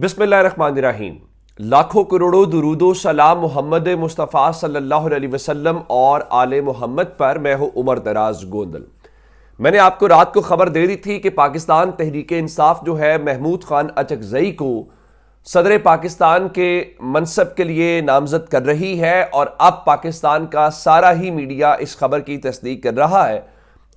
बिस्मिल्लाहिर्रहमानिर्रहीम। लाखों करोड़ों दुरूदो सलाम मोहम्मद मुस्तफ़ा सल्लल्लाहु अलैहि वसल्लम और आले मोहम्मद पर। मैं हूं उमर दराज गोंदल। मैंने आपको रात को खबर दे दी थी कि पाकिस्तान तहरीक इंसाफ जो है महमूद खान अचकजई को सदर पाकिस्तान के मनसब के लिए नामजद कर रही है, और अब पाकिस्तान का सारा ही मीडिया इस खबर की तस्दीक कर रहा है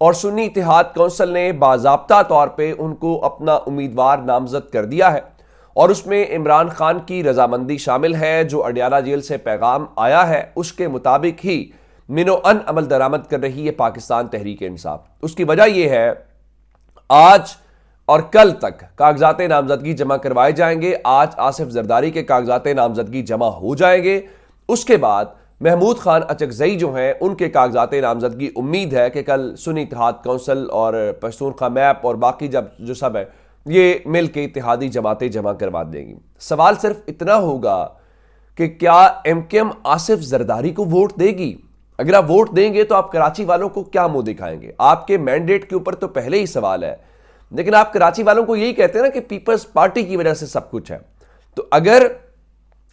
और सुन्नी इत्तेहाद कौंसिल ने बाज़ाब्ता तौर पे उनको अपना उम्मीदवार नामजद कर दिया है, और उसमें इमरान खान की रजामंदी शामिल है। जो अडियाला जेल से पैगाम आया है उसके मुताबिक ही मिनो अन अमल दरामद कर रही है पाकिस्तान तहरीक इंसाफ। उसकी वजह यह है, आज और कल तक कागजात नामजदगी जमा करवाए जाएंगे। आज आसिफ जरदारी के कागजात नामजदगी जमा हो जाएंगे। उसके बाद महमूद खान अचकजई जो हैं उनके कागजात नामजदगी उम्मीद है कि कल सुन्नी इत्तेहाद कौंसिल और पश्तूनख्वा मैप और बाकी जो सब है ये मिल के इत्तेहादी जमातें जमा करवा देंगी। सवाल सिर्फ इतना होगा कि क्या एमकेएम आसिफ जरदारी को वोट देगी? अगर आप वोट देंगे तो आप कराची वालों को क्या मुंह दिखाएंगे? आपके मैंडेट के ऊपर तो पहले ही सवाल है, लेकिन आप कराची वालों को यही कहते हैं ना कि पीपल्स पार्टी की वजह से सब कुछ है। तो अगर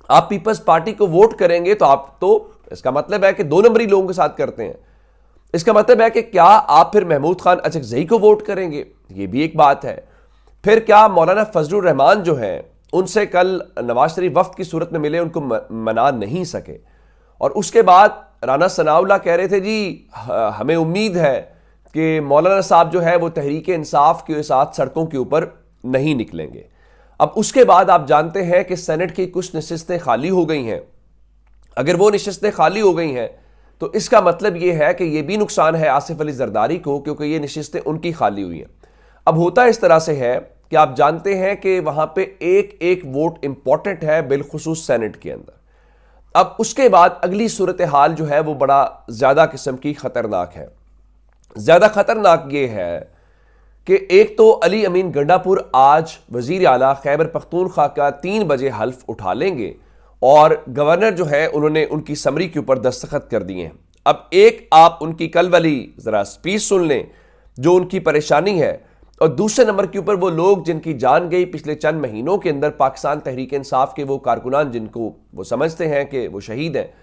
आप पीपल्स पार्टी को वोट करेंगे तो आप तो इसका मतलब है कि दो नंबरी लोगों के साथ करते हैं। इसका मतलब है कि क्या आप फिर महमूद खान अचकजई को वोट करेंगे? ये भी एक बात है। फिर क्या मौलाना फजलुर रहमान जो हैं उनसे कल नवाज शरीफ वफ्द की सूरत में मिले, उनको मना नहीं सके, और उसके बाद राना सनाउल्लाह कह रहे थे जी हमें उम्मीद है कि मौलाना साहब जो है वो तहरीक इंसाफ के साथ सड़कों के ऊपर नहीं निकलेंगे। अब उसके बाद आप जानते हैं कि सेनेट की कुछ नशिस्तें खाली हो गई हैं। अगर वो नशिस्तें खाली हो गई हैं तो इसका मतलब ये है कि ये भी नुकसान है आसिफ अली जरदारी को, क्योंकि ये नशिस्तें उनकी खाली हुई हैं। अब होता इस तरह से है कि आप जानते हैं कि वहां पे एक एक वोट इंपॉर्टेंट है, बिलखुसूस सेनेट के अंदर। अब उसके बाद अगली सूरत हाल जो है वो बड़ा ज्यादा किस्म की खतरनाक है। ज्यादा खतरनाक ये है कि एक तो अली अमीन गंडापुर आज वजीर आला खैबर पख्तूनख्वा का 3 बजे हल्फ उठा लेंगे, और गवर्नर जो है उन्होंने उनकी समरी के ऊपर दस्तखत कर दिए हैं। अब एक आप उनकी कल वाली जरा स्पीच सुन लें जो उनकी परेशानी है, और दूसरे नंबर के ऊपर वो लोग जिनकी जान गई पिछले चंद महीनों के अंदर, पाकिस्तान तहरीक इंसाफ के वो कारकुनान जिनको वो समझते हैं कि वो शहीद हैं,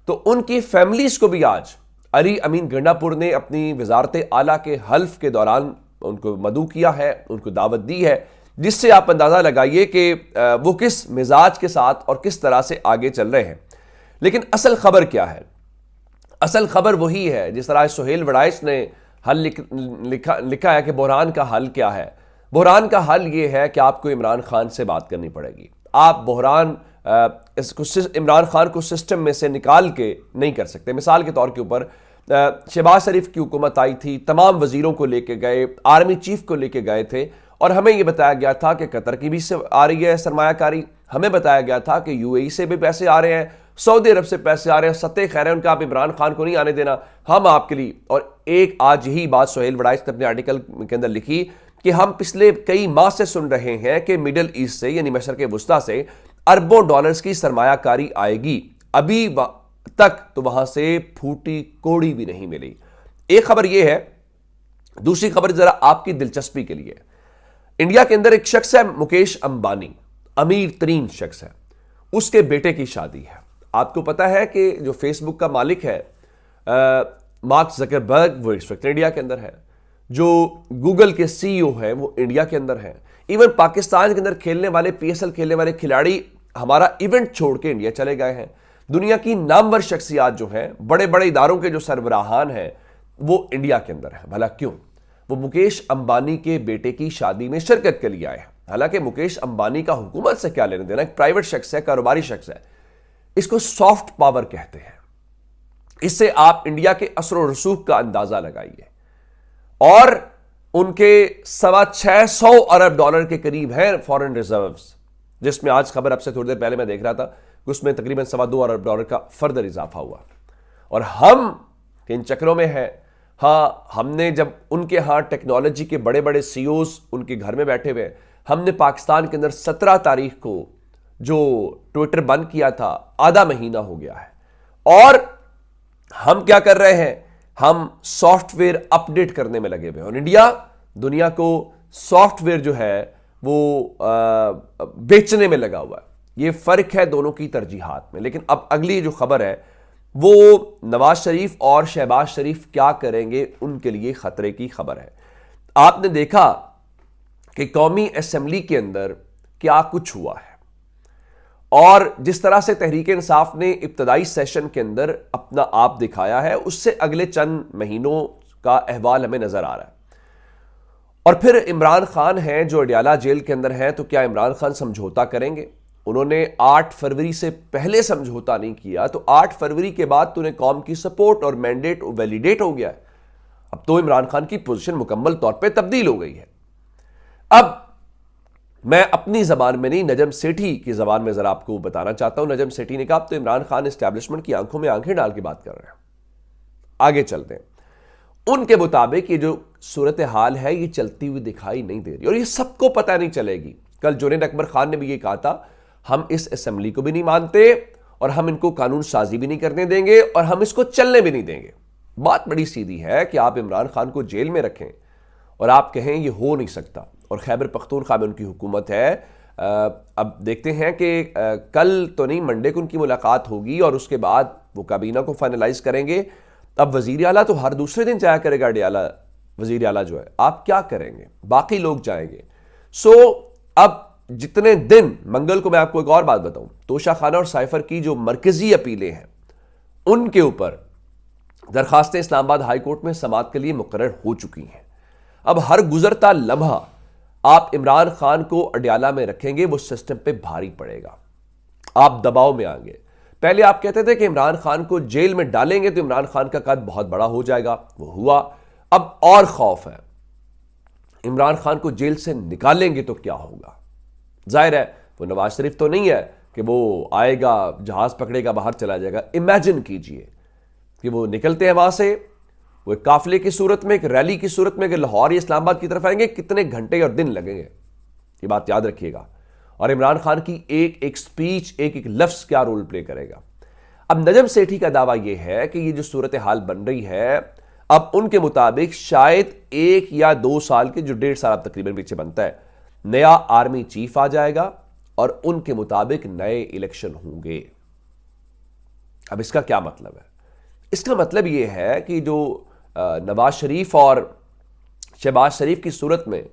तो उनकी फैमिलीज को भी आज अली अमीन गंडापुर ने अपनी वजारत आला के हल्फ के दौरान उनको मदऊ किया है, उनको दावत दी है, जिससे आप अंदाजा लगाइए कि वो किस मिजाज के साथ और किस तरह से आगे चल रहे हैं। लेकिन असल खबर क्या है? असल खबर वही है जिस तरह सुहेल वड़ाइश ने हल लिखा है कि बहरान का हल क्या है। बहरान का हल यह है कि आपको इमरान खान से बात करनी पड़ेगी। आप इमरान खान को सिस्टम में से निकाल के नहीं कर सकते। मिसाल के तौर के ऊपर शहबाज शरीफ की हुकूमत आई थी, तमाम वजीरों को लेके गए, आर्मी चीफ को लेके गए थे, और हमें यह बताया गया था कि कतर की भी से आ रही है सरमायाकारी, हमें बताया गया था कि यूएई से भी पैसे आ रहे हैं, सऊदी अरब से पैसे आ रहे हैं, सत्ते खैर है उनका, आप इमरान खान को नहीं आने देना, हम आपके लिए। और एक आज यही बात सुहेल वड़ाइश ने अपने आर्टिकल के अंदर लिखी कि हम पिछले कई माह से सुन रहे हैं कि मिडल ईस्ट से यानी मशरक़ वुस्ता से अरबों डॉलर्स की सरमायाकारी आएगी, अभी तक तो वहां से फूटी कोड़ी भी नहीं मिली। एक खबर यह है। दूसरी खबर जरा आपकी दिलचस्पी के लिए, इंडिया के अंदर एक शख्स है मुकेश अंबानी, अमीर तरीन शख्स है, उसके बेटे की शादी है। आपको पता है कि जो फेसबुक का मालिक है मार्क जकरबर्ग, वो इस वक्त इंडिया के अंदर है। जो गूगल के सीईओ है वो इंडिया के अंदर है। इवन पाकिस्तान के अंदर खेलने वाले पीएसएल खेलने वाले खिलाड़ी हमारा इवेंट छोड़ के इंडिया चले गए हैं। दुनिया की नामवर शख्सियात जो हैं, बड़े बड़े इदारों के जो सरबराहान हैं, वो इंडिया के अंदर है। भला क्यों? वो मुकेश अंबानी के बेटे की शादी में शिरकत के लिए आए हैं। हालांकि मुकेश अंबानी का हुकूमत से क्या लेने देना, एक प्राइवेट शख्स है, कारोबारी शख्स है। इसको सॉफ्ट पावर कहते हैं। इससे आप इंडिया के असर रसूख का अंदाजा लगाइए। और उनके 625 अरब डॉलर के करीब हैं फॉरेन रिजर्व्स, जिसमें आज खबर आपसे थोड़ी देर पहले मैं देख रहा था कि उसमें तकरीबन 2.25 अरब डॉलर का फर्दर इजाफा हुआ। और हम इन चक्रों में हैं। हाँ, हमने जब उनके यहाँ टेक्नोलॉजी के बड़े बड़े सीईओज उनके घर में बैठे हुए, हमने पाकिस्तान के अंदर 17 तारीख को जो ट्विटर बंद किया था, आधा महीना हो गया है, और हम क्या कर रहे हैं? हम सॉफ्टवेयर अपडेट करने में लगे हुए। और इंडिया दुनिया को सॉफ्टवेयर जो है वो बेचने में लगा हुआ है। ये फर्क है दोनों की तरजीहात में। लेकिन अब अगली जो खबर है वो नवाज शरीफ और शहबाज शरीफ क्या करेंगे, उनके लिए खतरे की खबर है। आपने देखा कि कौमी असेंबली के अंदर क्या कुछ हुआ है और जिस तरह से तहरीक इंसाफ ने इब्तदाई सेशन के अंदर अपना आप दिखाया है, उससे अगले चंद महीनों का अहवाल हमें नजर आ रहा है। और फिर इमरान खान हैं जो अडियाला जेल के अंदर हैं, तो क्या इमरान खान समझौता करेंगे? उन्होंने 8 फरवरी से पहले समझौता नहीं किया, तो 8 फरवरी के बाद तो उन्हें कौम की सपोर्ट और मैंडेट वैलिडेट हो गया है। अब तो इमरान खान की पोजीशन मुकम्मल तौर पे तब्दील हो गई है। अब मैं अपनी जबान में नहीं, नजम सेठी की जबान में जरा आपको बताना चाहता हूं। नजम सेठी ने कहा अब तो इमरान खान एस्टैब्लिशमेंट की आंखों में आंखें डाल के बात कर रहे हैं। आगे चलते हैं। उनके मुताबिक ये जो सूरत हाल है ये चलती हुई दिखाई नहीं दे रही और ये सबको पता नहीं चलेगी। कल जुनैद अकबर खान ने भी ये कहा था, हम इस असेंबली को भी नहीं मानते और हम इनको कानून साजी भी नहीं करने देंगे और हम इसको चलने भी नहीं देंगे। बात बड़ी सीधी है कि आप इमरान खान को जेल में रखें और आप कहें ये हो नहीं सकता। और खैबर पख्तूनख्वा में उनकी हुकूमत है। अब देखते हैं कि कल तो नहीं, मंडे को उनकी मुलाकात होगी और उसके बाद वो काबीना को फाइनलाइज करेंगे। अब वजीर आला तो हर दूसरे दिन जाया करेगा अडियाला, वजीर आला जो है। आप क्या करेंगे? बाकी लोग जाएंगे। अब जितने दिन, मंगल को मैं आपको एक और बात बताऊं, तोशा खाना और साइफर की जो मरकजी अपीलें हैं उनके ऊपर दरखास्तें इस्लामाबाद हाई कोर्ट में समाअत के लिए मुकर्रर हो चुकी हैं। अब हर गुजरता लम्हा आप इमरान खान को अडियाला में रखेंगे, वो सिस्टम पे भारी पड़ेगा, आप दबाव में आएंगे। पहले आप कहते थे कि इमरान खान को जेल में डालेंगे तो इमरान खान का कद बहुत बड़ा हो जाएगा, वो हुआ। अब और खौफ है, इमरान खान को जेल से निकालेंगे तो क्या होगा? जाहिर है वो नवाज शरीफ तो नहीं है कि वो आएगा, जहाज पकड़ेगा, बाहर चला जाएगा। इमेजिन कीजिए कि वो निकलते हैं वहां से, वो एक काफिले की सूरत में, एक रैली की सूरत में, कि लाहौर या इस्लामाबाद की तरफ आएंगे, कितने घंटे और दिन लगेंगे, ये बात याद रखिएगा। और इमरान खान की एक एक स्पीच, एक एक लफ्ज क्या रोल प्ले करेगा। अब नजम सेठी का दावा यह है कि ये जो सूरत हाल बन रही है, अब उनके मुताबिक शायद 1 या 2 साल के, जो 1.5 साल अब तकरीबन पीछे बनता है, नया आर्मी चीफ आ जाएगा और उनके मुताबिक नए इलेक्शन होंगे। अब इसका क्या मतलब है? इसका मतलब यह है कि जो नवाज शरीफ और शहबाज शरीफ की सूरत में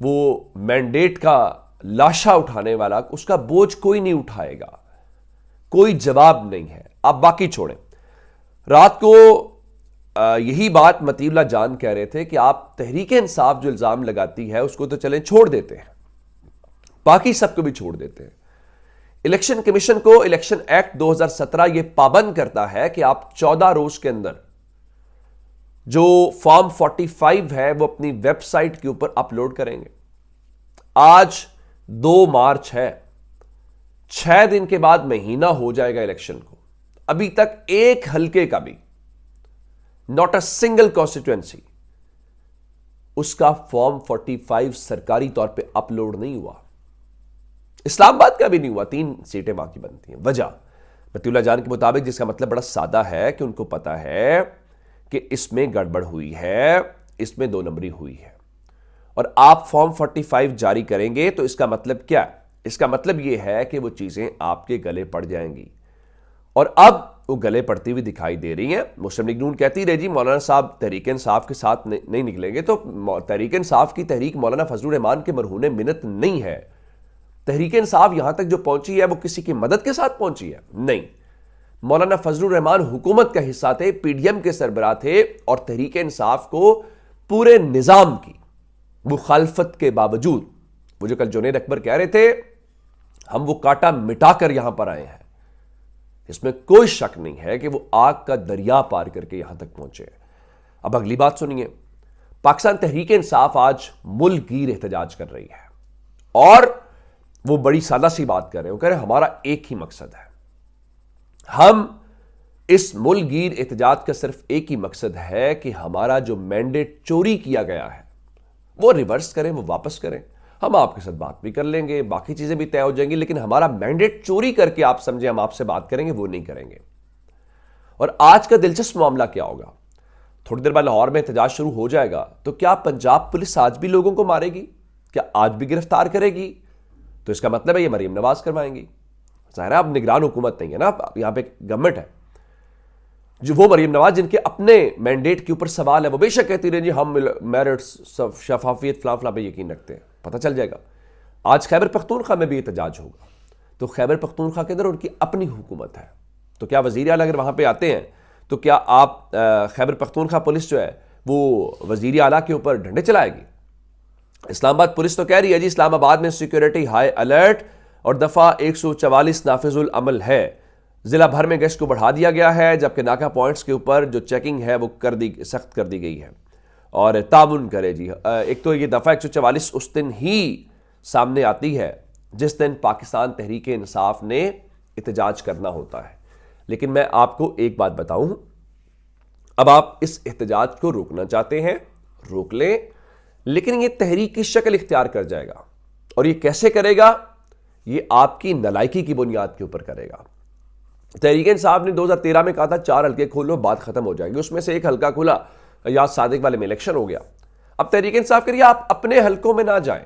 वो मैंडेट का लाशा उठाने वाला, उसका बोझ कोई नहीं उठाएगा, कोई जवाब नहीं है। आप बाकी छोड़ें। रात को यही बात मतीउल्लाह जान कह रहे थे कि आप तहरीक इंसाफ जो इल्जाम लगाती है उसको तो चलें छोड़ देते हैं, बाकी सबको भी छोड़ देते हैं। इलेक्शन कमीशन को इलेक्शन एक्ट 2017 यह पाबंद करता है कि आप 14 रोज के अंदर जो फॉर्म 45 है वो अपनी वेबसाइट के ऊपर अपलोड करेंगे। आज 2 मार्च है, 6 दिन के बाद महीना हो जाएगा इलेक्शन को। अभी तक एक हल्के का भी, नॉट अ सिंगल कॉन्स्टिट्यूएंसी, उसका फॉर्म 45 सरकारी तौर पे अपलोड नहीं हुआ। इस्लामाबाद का भी नहीं हुआ, 3 सीटें बाकी बनती हैं। वजह मतीउल्लाह जान के मुताबिक, जिसका मतलब बड़ा सादा है कि उनको पता है कि इसमें गड़बड़ हुई है, इसमें 2 नंबरी हुई है। और आप फॉर्म 45 जारी करेंगे तो इसका मतलब क्या? इसका मतलब यह है कि वो चीजें आपके गले पड़ जाएंगी और अब वो गले पड़ती हुई दिखाई दे रही हैं। मुस्लिम लीग नून कहती रही जी मौलाना साहब तहरीक इंसाफ के साथ नहीं निकलेंगे, तो तहरीक इंसाफ की तहरीक मौलाना फजलुर रहमान के मरहूने मिन्नत नहीं है। तहरीक इंसाफ यहां तक जो पहुंची है वो किसी की मदद के साथ पहुंची है? नहीं। मौलाना फजलुर रहमान हुकूमत का हिस्सा थे, पीडीएम के सरबराह थे और तहरीक इंसाफ को पूरे निजाम की मुखालफत के बावजूद, वो जो कल जुनैद अकबर कह रहे थे, हम वो कांटा मिटाकर यहां पर आए हैं, इसमें कोई शक नहीं है कि वो आग का दरिया पार करके यहां तक पहुंचे। अब अगली बात सुनिए। पाकिस्तान तहरीक इंसाफ आज मुल्कगीर एहतजाज कर रही है और वो बड़ी सादा सी बात कर रहे हैं। वो कह रहे हैं हमारा एक ही मकसद है, हम इस मुल्कगीर एहतजाज का सिर्फ एक ही मकसद है कि हमारा जो मैंडेट चोरी किया गया है वो रिवर्स करें, वो वापस करें। हम आपके साथ बात भी कर लेंगे, बाकी चीजें भी तय हो जाएंगी, लेकिन हमारा मैंडेट चोरी करके आप समझे हम आपसे बात करेंगे, वो नहीं करेंगे। और आज का दिलचस्प मामला क्या होगा? थोड़ी देर बाद लाहौर में एहतजाज शुरू हो जाएगा, तो क्या पंजाब पुलिस आज भी लोगों को मारेगी? क्या आज भी गिरफ्तार करेगी? तो इसका मतलब है ये मरीम नवाज करवाएंगी। ज़ाहिर है अब निगरान हुकूमत नहीं है ना, यहां पे गवर्नमेंट है। जो वो मरीम नवाज जिनके अपने मैंडेट के ऊपर सवाल है, वो बेशक कहती रहे जी हम मेरिट्स शफाफियत फलां फलां पे यकीन रखते हैं, पता चल जाएगा। आज खैबर पख्तूनख्वा में भी एहतजाज होगा, तो खैबर पख्तूनख्वा के अंदर उनकी अपनी हुकूमत है, तो क्या वज़ीर आला अगर वहां पे आते हैं तो क्या आप खैबर पख्तूनख्वा पुलिस जो है वो वज़ीर आला के ऊपर डंडे चलाएगी? इस्लामाबाद पुलिस तो कह रही है जी इस्लामाबाद में सिक्योरिटी हाई अलर्ट और दफ़ा 144 नाफिजुल अमल है। जिला भर में गश्त को बढ़ा दिया गया है, जबकि नाका पॉइंट्स के ऊपर जो चेकिंग है वो सख्त कर दी गई है। और तामुन करे जी, एक तो ये दफ़ा 144 उस दिन ही सामने आती है जिस दिन पाकिस्तान तहरीक इंसाफ ने एहतजाज करना होता है। लेकिन मैं आपको एक बात बताऊं, अब आप इस एहतजाज को रोकना चाहते हैं, रोक लें, लेकिन ये तहरीक की शक्ल इख्तियार कर जाएगा। और ये कैसे करेगा? ये आपकी नलायकी की बुनियाद के ऊपर करेगा। तहरीक इंसाफ ने 2013 में कहा था 4 हल्के खोलो बात खत्म हो जाएगी, उसमें से एक हल्का खुला, याद सादिक वाले में इलेक्शन हो गया। अब तहरीक इंसाफ करिए आप अपने हल्कों में ना जाएं।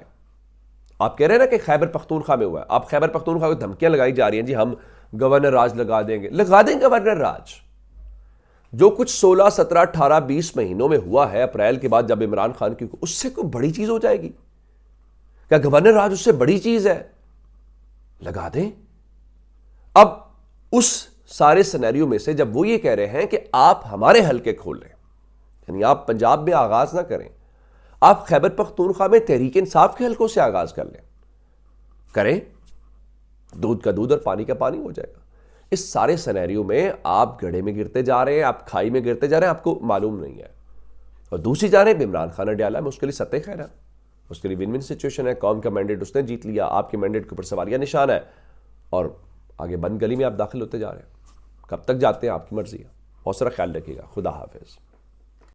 आप कह रहे हैं ना कि खैबर पख्तूनख्वा में हुआ है, आप खैबर पख्तूनख्वा को धमकियां लगाई जा रही हैं जी हम गवर्नर राज लगा देंगे गवर्नर राज। जो कुछ 16, 17, 18, 20 महीनों में हुआ है अप्रैल के बाद जब इमरान खान की, उससे कोई बड़ी चीज हो जाएगी क्या? गवर्नर राज उससे बड़ी चीज है, लगा दें। अब उस सारे सिनेरियो में से जब वो ये कह रहे हैं कि आप हमारे हल्के खोल लें, यानी आप पंजाब में आगाज ना करें, आप खैबर पख्तूनख्वा में तहरीक इंसाफ के हल्कों से आगाज कर लें, करें, दूध का दूध और पानी का पानी हो जाएगा। इस सारे सिनेरियो में आप गड्ढे में गिरते जा रहे हैं, आप खाई में गिरते जा रहे हैं, आपको मालूम नहीं है। और दूसरी जानिब इमरान खान अडयाला में उसके लिए सत्य खैर है, उसके लिए विन विन सिचुएशन है। कौम का मैंडेट उसने जीत लिया, आपके मैंडेट के ऊपर सवालिया निशान है, और आगे बंद गली में आप दाखिल होते जा रहे हैं। कब तक जाते हैं आपकी मर्जी है। बहुत सारा ख्याल रखिएगा। खुदा हाफिज।